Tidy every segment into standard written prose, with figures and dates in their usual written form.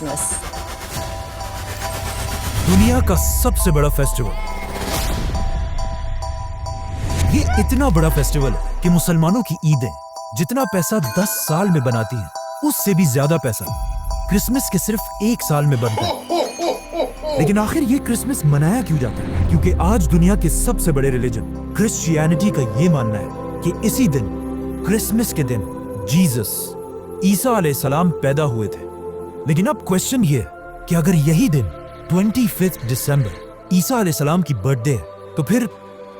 Christmas. दुनिया का सबसे बड़ा फेस्टिवल। ये इतना बड़ा फेस्टिवल है कि मुसलमानों की ईदें जितना पैसा 10 साल में बनाती हैं, उससे भी ज्यादा पैसा क्रिसमस के सिर्फ 1 साल में बनता है। लेकिन आखिर ये क्रिसमस मनाया क्यों जाता है? क्योंकि आज दुनिया के सबसे बड़े रिलीजन क्रिश्चियनिटी का ये मानना है कि इसी दिन, क्रिसमस के दिन, जीसस ईसा अलैहिस्सलाम पैदा हुए थे। लेकिन अब क्वेश्चन ये है कि अगर यही दिन 25 दिसंबर ईसा अलैहिस्सलाम की बर्थडे है, तो फिर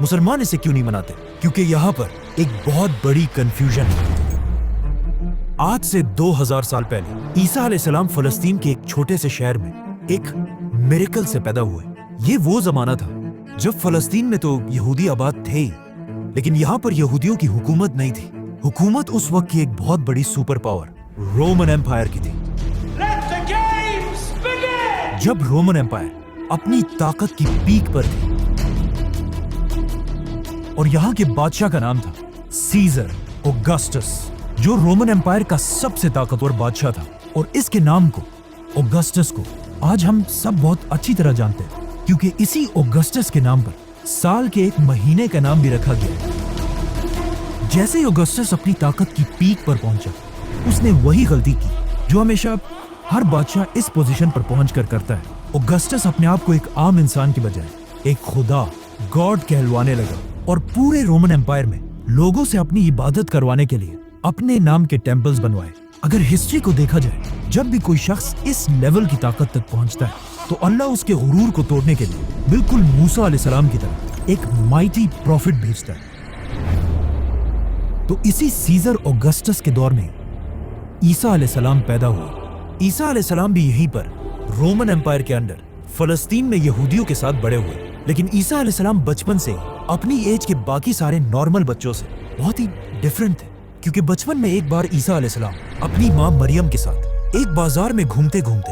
मुसलमान इसे क्यों नहीं मनाते? क्योंकि यहाँ पर एक बहुत बड़ी कंफ्यूजन है। आज से 2000 साल पहले ईसा अलैहिस्सलाम फलस्तीन के एक छोटे से शहर में एक मिरेकल से पैदा हुए। ये वो जमाना था जब फलस्तीन में तो यहूदी आबाद थे ही, लेकिन यहाँ पर यहूदियों की हुकूमत नहीं थी। हुकूमत उस वक्त की एक बहुत बड़ी सुपर पावर रोमन एम्पायर की थी। जब रोमन एम्पायर अपनी ताकत की पीक पर थी और यहाँ के बादशाह का नाम था सीजर ऑगस्टस, जो रोमन एम्पायर का सबसे ताकतवर बादशाह था। और इसके नाम को, ऑगस्टस को, आज हम सब बहुत अच्छी तरह जानते हैं, क्योंकि इसी ऑगस्टस के नाम पर साल के एक महीने का नाम भी रखा गया। जैसे ही ऑगस्टस अपनी ताकत की पीक पर पहुंचा, उसने वही गलती की जो हमेशा हर बादशाह इस पोजीशन पर पहुंचकर करता है। ऑगस्टस अपने आप को एक आम इंसान के बजाय एक खुदा, गॉड कहलवाने लगा और पूरे रोमन एम्पायर में लोगों से अपनी इबादत करवाने के लिए अपने नाम के टेम्पल्स बनवाए। अगर हिस्ट्री को देखा जाए, जब भी कोई शख्स इस लेवल की ताकत तक पहुंचता है, तो अल्लाह उसके गुरूर को तोड़ने के लिए बिल्कुल मूसा अलैहिस्सलाम की तरह एक माइटी प्रॉफिट भेजता है। तो इसी सीजर ऑगस्टस के दौर में ईसा अलैहिस्सलाम पैदा हुआ। ईसा अलैहिस्सलाम भी यहीं पर रोमन एम्पायर के अंडर फलस्तीन में यहूदियों के साथ बड़े हुए। लेकिन ईसा अलैहिस्सलाम बचपन से अपनी एज के बाकी सारे नॉर्मल बच्चों से बहुत ही डिफरेंट थे, क्योंकि बचपन में एक बार ईसा अलैहिस्सलाम अपनी माँ मरियम के साथ एक बाजार में घूमते घूमते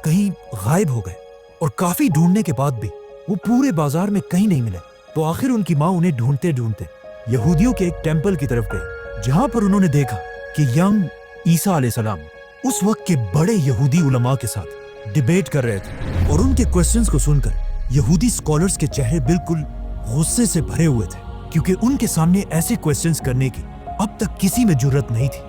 कहीं गायब हो गए और काफी ढूंढने के बाद भी वो पूरे बाजार में कहीं नहीं मिले। तो आखिर उनकी माँ उन्हें ढूंढते ढूंढते यहूदियों के एक टेम्पल की तरफ गए, जहां पर उन्होंने देखा कि यंग ईसा अलैहिस्सलाम उस वक्त के बड़े यहूदी उलमा के साथ डिबेट कर रहे थे। और उनके क्वेश्चंस को सुनकर यहूदी स्कॉलर्स के चेहरे बिल्कुल गुस्से से भरे हुए थे, क्योंकि उनके सामने ऐसे क्वेश्चंस करने की अब तक किसी में जुर्रत नहीं थी।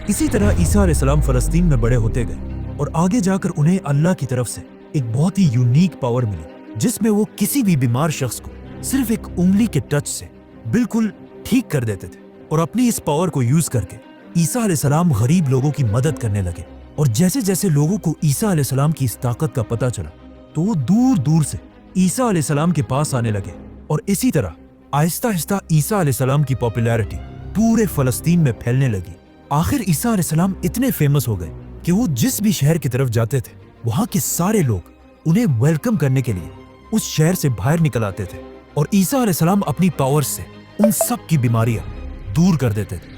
इसी तरह ईसा अलैहिस्सलाम फलस्तीन में बड़े होते गए और आगे जाकर उन्हें अल्लाह की तरफ से एक बहुत ही यूनिक पावर मिली, जिसमें वो किसी भी बीमार शख्स को सिर्फ एक उंगली के टच से बिल्कुल ठीक कर देते थे। और अपनी इस पावर को यूज करके ईसा अलैहिस्सलाम गरीब लोगों की मदद करने लगे। और जैसे जैसे लोगों को ईसा अलैहिस्सलाम की इस ताकत का पता चला, तो वो दूर दूर से ईसा अलैहिस्सलाम के पास आने लगे। और इसी तरह आहिस्ता आहिस्ता ईसा अलैहिस्सलाम की पॉपुलैरिटी पूरे फलस्तीन में फैलने लगी। आखिर ईसा अलैहिस्सलाम इतने फेमस हो गए कि वो जिस भी शहर की तरफ जाते थे, वहां के सारे लोग उन्हें वेलकम करने के लिए उस शहर से बाहर निकल आते थे। और ईसा अलैहिस्सलाम अपनी पावर से उन सब की बीमारियां दूर कर देते थे।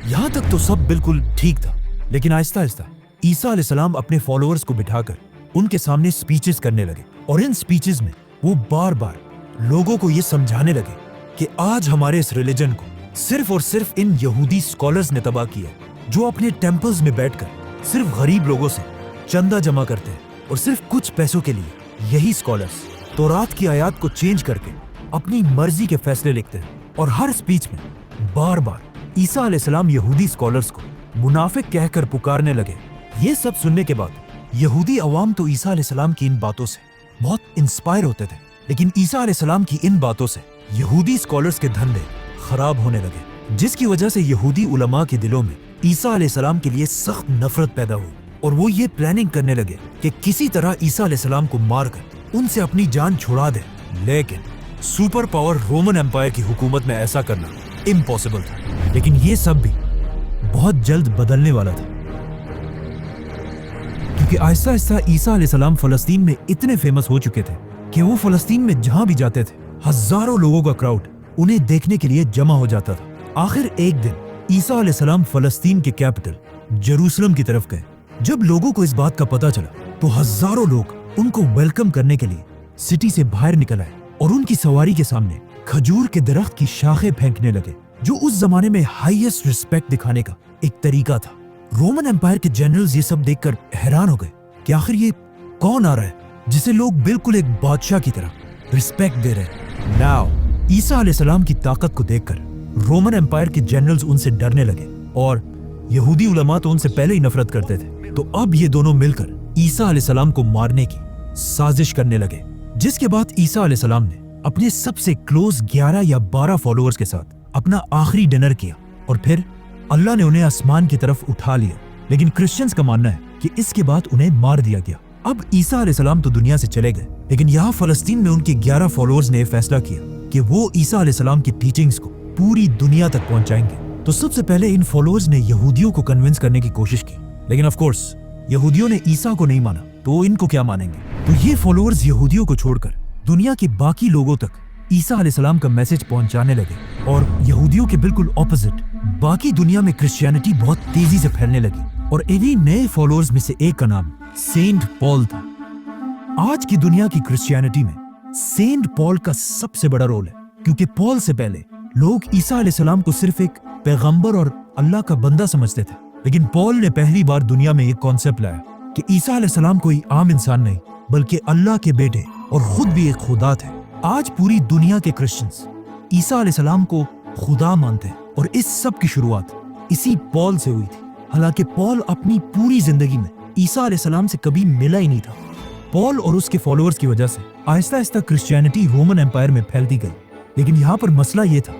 यहाँ तक तो सब बिल्कुल ठीक था, लेकिन आहिस्ता आहिस्ता ईसा अलैहिस्सलाम अपने फॉलोअर्स को बिठाकर उनके सामने स्पीचेस करने लगे। और इन स्पीचेस में वो बार बार लोगों को ये समझाने लगे कि आज हमारे इस रिलीजन को सिर्फ और सिर्फ इन यहूदी स्कॉलर्स ने तबाह किया, जो अपने टेम्पल्स में बैठकर सिर्फ गरीब लोगों से चंदा जमा करते हैं। और सिर्फ कुछ पैसों के लिए यही स्कॉलर्स तौरात की आयत को चेंज करके अपनी मर्जी के फैसले लिखते हैं। और हर स्पीच में बार बार ईसा अलैहिस्सलाम यहूदी स्कॉलर्स को मुनाफिक कहकर पुकारने लगे। ये सब सुनने के बाद यहूदी अवाम तो ईसा अलैहिस्सलाम की इन बातों से बहुत इंस्पायर होते थे, लेकिन ईसा अलैहिस्सलाम की इन बातों से यहूदी स्कॉलर्स के धंधे खराब होने लगे, जिसकी वजह से यहूदी उलमा के दिलों में ईसा अलैहिस्सलाम के लिए सख्त नफरत पैदा हुई। और वो ये प्लानिंग करने लगे कि किसी तरह ईसा अलैहिस्सलाम को मारकर उनसे अपनी जान छुड़ा दे। लेकिन सुपर पावर रोमन एम्पायर की हुकूमत में ऐसा करना इम्पॉसिबल था। लेकिन ये सब भी बहुत जल्द बदलने वाला था, क्योंकि आहिस्ता आहिस्ता ईसा अलैहिस्सलाम फलस्तीन में इतने फेमस हो चुके थे कि वो फलस्तीन में जहां भी जाते थे, हजारों लोगों का क्राउड उन्हें देखने के लिए जमा हो जाता था। आखिर एक दिन ईसा अलैहिस्सलाम फलस्तीन के कैपिटल जेरूसलम की तरफ गए। जब लोगों को इस बात का पता चला, तो हजारों लोग उनको वेलकम करने के लिए सिटी से बाहर निकल आए और उनकी सवारी के सामने खजूर के दरख्त की शाखें फेंकने लगे, जो उस जमाने में हाईएस्ट रिस्पेक्ट दिखाने का एक तरीका था। रोमन एम्पायर के जनरल्स ये सब देखकर हैरान हो गए कि आखिर ये कौन आ रहा है जिसे लोग बिल्कुल एक बादशाह की तरह रिस्पेक्ट दे रहे हैं। नाउ ईसा अलैहिस्सलाम की ताकत को देखकर रोमन एम्पायर के जनरल्स उनसे डरने लगे और यहूदी उलमा तो उनसे पहले ही नफरत करते थे। तो अब ये दोनों मिलकर ईसा अलैहिस्सलाम को मारने की साजिश करने लगे, जिसके बाद ईसा अलैहिस्सलाम ने अपने सबसे क्लोज 11 या 12 फॉलोअर्स के साथ अपना आखिरी डिनर किया और फिर अल्लाह ने उन्हें आसमान की तरफ उठा लिया। लेकिन क्रिश्चियंस का मानना है कि इसके बाद उन्हें मार दिया गया। अब ईसा अलैहिस्सलाम तो दुनिया से चले गए, लेकिन यहाँ फलस्तीन में उनके 11 फॉलोअर्स ने फैसला किया कि वो ईसा अलैहिस्सलाम की टीचिंग्स को पूरी दुनिया तक पहुंचाएंगे। तो सबसे पहले इन फॉलोअर्स ने यहूदियों को कन्विंस करने की कोशिश की, लेकिन ऑफ कोर्स यहूदियों ने ईसा को नहीं माना, तो इनको क्या मानेंगे। तो ये फॉलोअर्स यहूदियों को छोड़कर दुनिया के बाकी लोगों तक ईसा अलैहिस्सलाम का मैसेज पहुंचाने लगे और यहूदियों के बिल्कुल ऑपोजिट बाकी दुनिया में क्रिश्चियनिटी बहुत तेजी से फैलने लगी। और इन्हीं नए फॉलोअर्स में से एक का नाम सेंट पॉल था। आज की दुनिया की क्रिश्चियनिटी में सेंट पॉल का सबसे बड़ा रोल है, क्योंकि पॉल से पहले लोग ईसा अलैहिस्सलाम को सिर्फ एक पैगंबर और अल्लाह का बंदा समझते थे, लेकिन पॉल ने पहली बार दुनिया में एक कॉन्सेप्ट लाया कि ईसा अलैहिस्सलाम कोई आम इंसान नहीं बल्कि अल्लाह के बेटे और खुद भी एक खुदा थे। आज पूरी दुनिया के क्रिश्चियंस ईसा अलैहिस्सलाम को खुदा मानते हैं और इस सब की शुरुआत इसी पॉल से हुई थी। हालांकि पॉल अपनी पूरी जिंदगी में ईसा अलैहिस्सलाम से कभी मिला ही नहीं था। पॉल और उसके फॉलोअर्स की वजह से Aahista Aahista Christianity Roman empire में फैलती गई, लेकिन यहाँ पर मसला ये था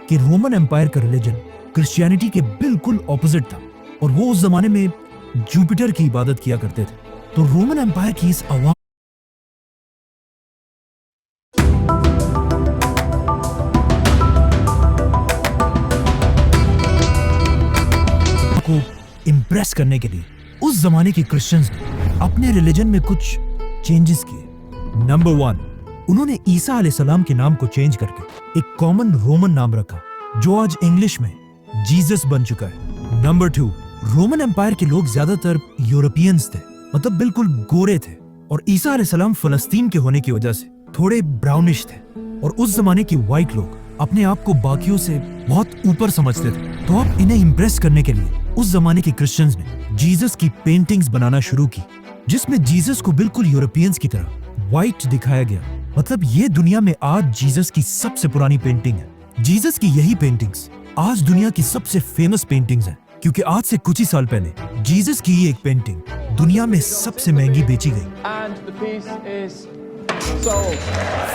कि रोमन एम्पायर का रिलीजन क्रिश्चियनिटी के बिल्कुल ऑपोजिट था और वो उस जमाने में जुपिटर की इबादत किया करते थे। तो रोमन एम्पायर की इस आवाम को इम्प्रेस करने के लिए उस जमाने के क्रिश्चियंस ने अपने रिलीजन में कुछ चेंजेस किए। नंबर 1, उन्होंने ईसा अलैहिस्सलाम के नाम को चेंज करके एक कॉमन रोमन नाम रखा जो आज इंग्लिश में जीसस बन चुका है। नंबर 2, रोमन एम्पायर के लोग ज्यादातर यूरोपियंस थे, मतलब बिल्कुल गोरे थे, और ईसा अलैहिस्सलाम फलस्तीन के होने की वजह से थोड़े ब्राउनिश थे और उस जमाने के व्हाइट लोग अपने आप को बाकियों से बहुत ऊपर समझते थे। तो अब इन्हें इम्प्रेस करने के लिए उस जमाने के क्रिश्चियंस ने जीसस की पेंटिंग्स बनाना शुरू की, जिसमें जीसस को बिल्कुल यूरोपियंस की तरह व्हाइट दिखाया गया। मतलब ये दुनिया में आज जीसस की सबसे पुरानी पेंटिंग है। जीसस की यही पेंटिंग्स आज दुनिया की सबसे फेमस पेंटिंग्स हैं, क्योंकि आज से कुछ ही साल पहले जीसस की ही एक पेंटिंग दुनिया में सबसे महंगी बेची गई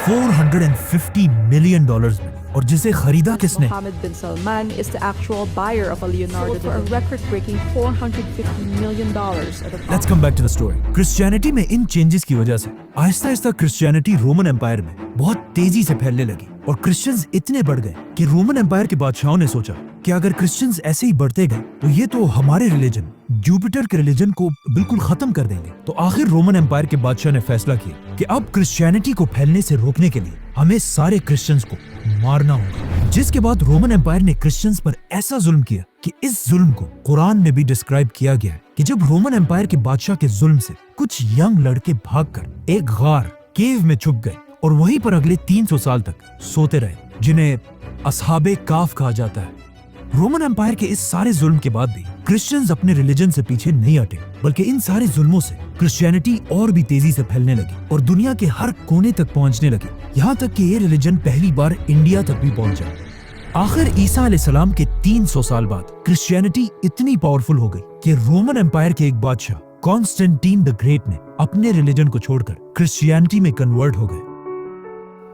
$450 मिलियन में, और जिसे खरीदा किसने? Mohammed bin Salman is the actual buyer of a Leonardo for a record-breaking $450 million at a Let's come back to the story. Christianity में इन चेंजेस की वजह से Aahista Aahista Christianity Roman empire में बहुत तेजी से फैलने लगी और क्रिश्चियंस इतने बढ़ गए कि रोमन एम्पायर के बादशाहों ने सोचा कि अगर क्रिश्चियंस ऐसे ही बढ़ते गए तो ये तो हमारे रिलीजन जुपिटर के रिलीजन को बिल्कुल खत्म कर देंगे। तो आखिर रोमन एम्पायर के बादशाह ने फैसला किया कि अब क्रिश्चियनिटी को फैलने से रोकने के लिए हमें सारे क्रिश्चियंस को मारना होगा। जिसके बाद रोमन एम्पायर ने क्रिश्चियंस पर ऐसा जुल्म किया कि इस जुल्म को कुरान में भी डिस्क्राइब किया गया है कि जब रोमन एम्पायर के बादशाह के जुल्म से कुछ यंग लड़के भागकर एक गार केव में छुप गए और वहीं पर अगले 300 साल तक सोते रहे, जिन्हें असहाबे काफ कहा जाता है। रोमन एम्पायर के इस सारे जुल्म के बाद भी क्रिश्चियंस अपने रिलीजन से पीछे नहीं हटे, बल्कि इन सारे जुल्मों से क्रिश्चियनिटी और भी तेजी से फैलने लगी और दुनिया के हर कोने तक पहुंचने लगी, यहाँ तक कि ये रिलीजन पहली बार इंडिया तक भी पहुंचा। आखिर ईसा अलैहिस्सलाम के 300 साल बाद क्रिश्चियनिटी इतनी पावरफुल हो गई कि रोमन एम्पायर के एक बादशाह कॉन्स्टेंटीन द ग्रेट ने अपने रिलीजन को छोड़कर क्रिश्चियनिटी में कन्वर्ट हो गए।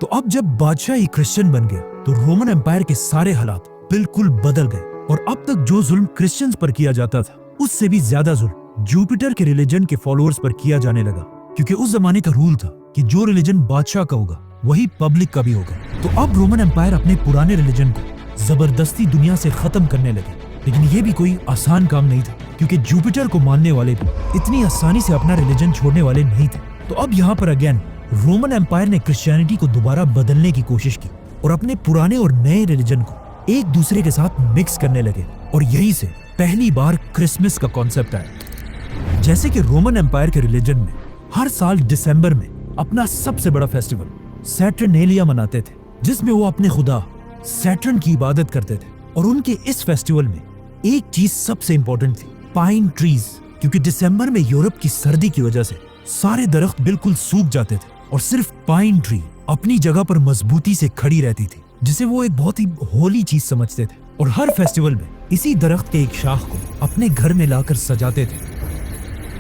तो अब जब बादशाह ही क्रिश्चियन बन गया तो रोमन एम्पायर के सारे हालात बिल्कुल बदल गए और अब तक जो जुल्म क्रिश्चियंस पर किया जाता था उससे भी ज्यादा जुल्म जुपिटर के रिलीजन के फॉलोअर्स पर किया जाने लगा, क्योंकि उस जमाने का रूल था कि जो रिलीजन बादशाह का होगा वही पब्लिक का भी होगा। तो अब रोमन एम्पायर अपने पुराने रिलीजन को जबरदस्ती दुनिया से खत्म करने लगे, लेकिन ये भी कोई आसान काम नहीं था, क्योंकि जुपिटर को मानने वाले भी इतनी आसानी से अपना रिलीजन छोड़ने वाले नहीं थे। तो अब यहाँ पर अगेन रोमन एम्पायर ने क्रिश्चियनिटी को दोबारा बदलने की कोशिश की और अपने पुराने और नए रिलीजन को एक दूसरे के साथ मिक्स करने लगे, और यहीं से पहली बार क्रिसमस का कॉन्सेप्ट आया। जैसे कि रोमन एम्पायर के रिलीजन में हर साल दिसंबर में अपना सबसे बड़ा फेस्टिवल सैटर्नेलिया मनाते थे, जिसमें वो अपने खुदा सैटर्न की इबादत करते थे। और उनके इस फेस्टिवल में एक चीज सबसे इंपॉर्टेंट थी पाइन ट्रीज, क्योंकि दिसंबर में यूरोप की सर्दी की वजह से सारे दरख्त बिल्कुल सूख जाते थे और सिर्फ पाइन ट्री अपनी जगह पर मजबूती से खड़ी रहती थी, जिसे वो एक बहुत ही होली चीज समझते थे। और हर फेस्टिवल में इसी दरख्त के एक शाख को अपने घर में लाकर सजाते थे।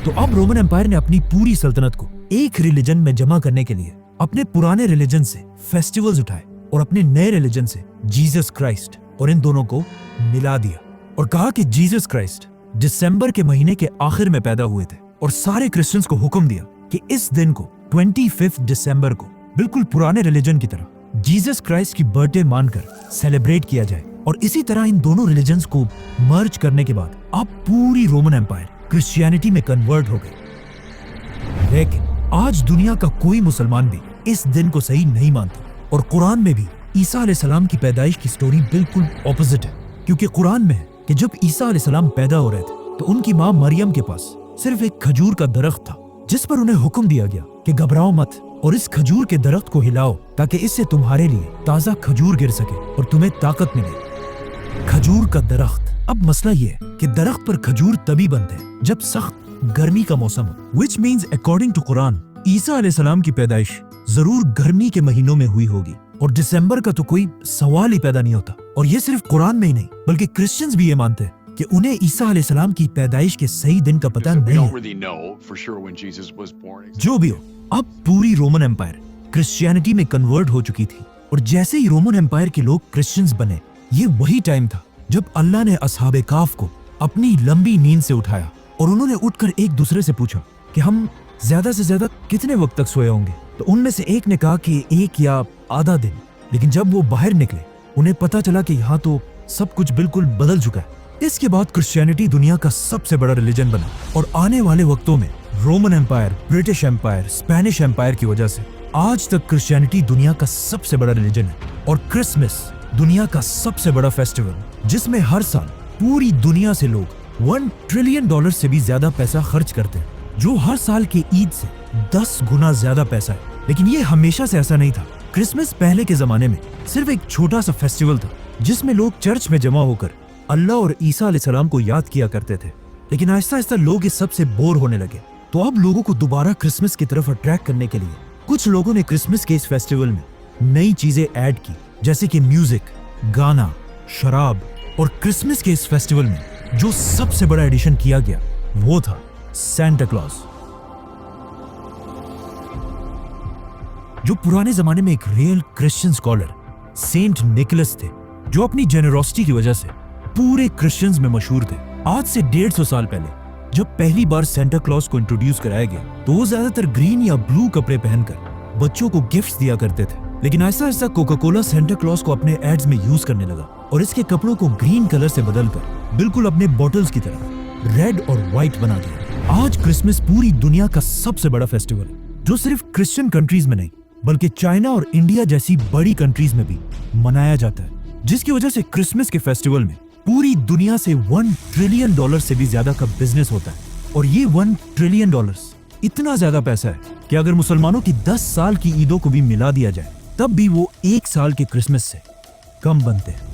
तो अब रोमन एम्पायर ने अपनी पूरी सल्तनत को एक रिलीजन में जमा करने के लिए अपने पुराने रिलीजन से फेस्टिवल्स उठाए और अपने नए रिलीजन से जीसस क्राइस्ट और इन दोनों को मिला दिया और कहा कि जीसस क्राइस्ट दिसंबर के महीने के आखिर में पैदा हुए थे। और सारे क्रिश्चियंस को हुक्म दिया कि इस दिन को 25 दिसंबर को बिल्कुल पुराने रिलीजन की तरह जीसस क्राइस्ट की बर्थडे मानकर सेलिब्रेट किया जाए। और इसी तरह इन दोनों रिलीजन्स को मर्ज करने के बाद अब पूरी रोमन एम्पायर क्रिश्चियनिटी में कन्वर्ट हो गई। लेकिन आज दुनिया का कोई मुसलमान भी इस दिन को सही नहीं मानता और कुरान में भी ईसा अलैहिस्सलाम की पैदाइश की स्टोरी बिल्कुल ऑपोजिट है। क्योंकि कुरान में है कि जब ईसा अलैहिस्सलाम पैदा हो रहे थे तो उनकी माँ मरियम के पास सिर्फ एक खजूर का दरख्त था, जिस पर उन्हें हुक्म दिया गया कि घबराओ मत और इस खजूर के दरख्त को हिलाओ ताकि इससे तुम्हारे लिए ताजा खजूर गिर सके और तुम्हें ताकत मिले। खजूर का दरख्त। अब मसला ये है कि दरख्त पर खजूर तभी बनते हैं जब सख्त गर्मी का मौसम हो, which means according to Quran ईसा अलैहिस्सलाम की पैदाइश जरूर गर्मी के महीनों में हुई होगी और दिसंबर का तो कोई सवाल ही पैदा नहीं होता। और ये सिर्फ कुरान में ही नहीं बल्कि क्रिश्चियंस भी ये मानते हैं कि उन्हें ईसा अलैहिस्सलाम की पैदाइश के सही दिन का पता नहीं है। जो भी हो, अब पूरी रोमन एम्पायर क्रिश्चियनिटी में कन्वर्ट हो चुकी थी और जैसे ही रोमन एम्पायर के लोग क्रिश्चियंस बने, ये वही टाइम था जब अल्लाह ने असहाबे काफ को अपनी लंबी नींद से उठाया और उन्होंने उठकर एक दूसरे से पूछा कि हम ज्यादा से ज्यादा कितने वक्त तक सोए होंगे। तो उनमें से एक ने कहा कि 1 या आधा दिन। लेकिन जब वो बाहर निकले उन्हें पता चला कि यहाँ तो सब कुछ बिल्कुल बदल चुका है। इसके बाद क्रिश्चियनिटी दुनिया का सबसे बड़ा रिलीजन बना और आने वाले वक्तों में Roman empire, British empire, Spanish empire की वजह से आज तक क्रिश्चियनिटी दुनिया का सबसे बड़ा रिलीजन है। और क्रिसमस दुनिया का सबसे बड़ा फेस्टिवल जिसमें हर साल पूरी दुनिया से लोग $1 ट्रिलियन से भी ज्यादा पैसा खर्च करते हैं, जो हर साल के ईद से 10 गुना ज्यादा पैसा है। लेकिन ये हमेशा से ऐसा नहीं था। क्रिसमस पहले के जमाने में सिर्फ एक छोटा सा फेस्टिवल था जिसमें लोग चर्च में जमा होकर अल्लाह और ईसा अलैहिस्सलाम को याद किया करते थे। लेकिन आहिस्ता आहिस्ता लोग इस सब से बोर होने लगे। तो अब लोगों को दोबारा क्रिसमस की तरफ अट्रैक्ट करने के लिए कुछ लोगों ने क्रिसमस के इस फेस्टिवल में नई चीजें ऐड की, जैसे कि म्यूजिक, गाना, शराब। और क्रिसमस के इस फेस्टिवल में जो सबसे बड़ा एडिशन किया गया वो था सेंटा क्लॉज, जो पुराने जमाने में एक real Christian scholar saint Nicholas थे, जो अपनी जेनरोसिटी की वजह से पूरे क्रिश्चियंस में मशहूर थे। आज से 150 साल पहले जब पहली बार सेंटा क्लॉज को इंट्रोड्यूस कराया गया तो वो ज्यादातर ग्रीन या ब्लू कपड़े पहनकर बच्चों को गिफ्ट्स दिया करते थे। लेकिन ऐसा ऐसा कोका कोला सेंटा क्लॉज को अपने एड्स में यूज करने लगा और इसके कपड़ों को ग्रीन कलर से बदलकर बिल्कुल अपने बॉटल्स की तरह रेड और व्हाइट बना दिया। आज क्रिसमस पूरी दुनिया का सबसे बड़ा फेस्टिवल है, जो सिर्फ क्रिश्चियन कंट्रीज में नहीं बल्कि चाइना और इंडिया जैसी बड़ी कंट्रीज में भी मनाया जाता है, जिसकी वजह से क्रिसमस के फेस्टिवल में पूरी दुनिया से $1 ट्रिलियन से भी ज्यादा का बिजनेस होता है। और ये $1 ट्रिलियन इतना ज्यादा पैसा है कि अगर मुसलमानों की 10 साल की ईदों को भी मिला दिया जाए तब भी वो 1 साल के क्रिसमस से कम बनते हैं।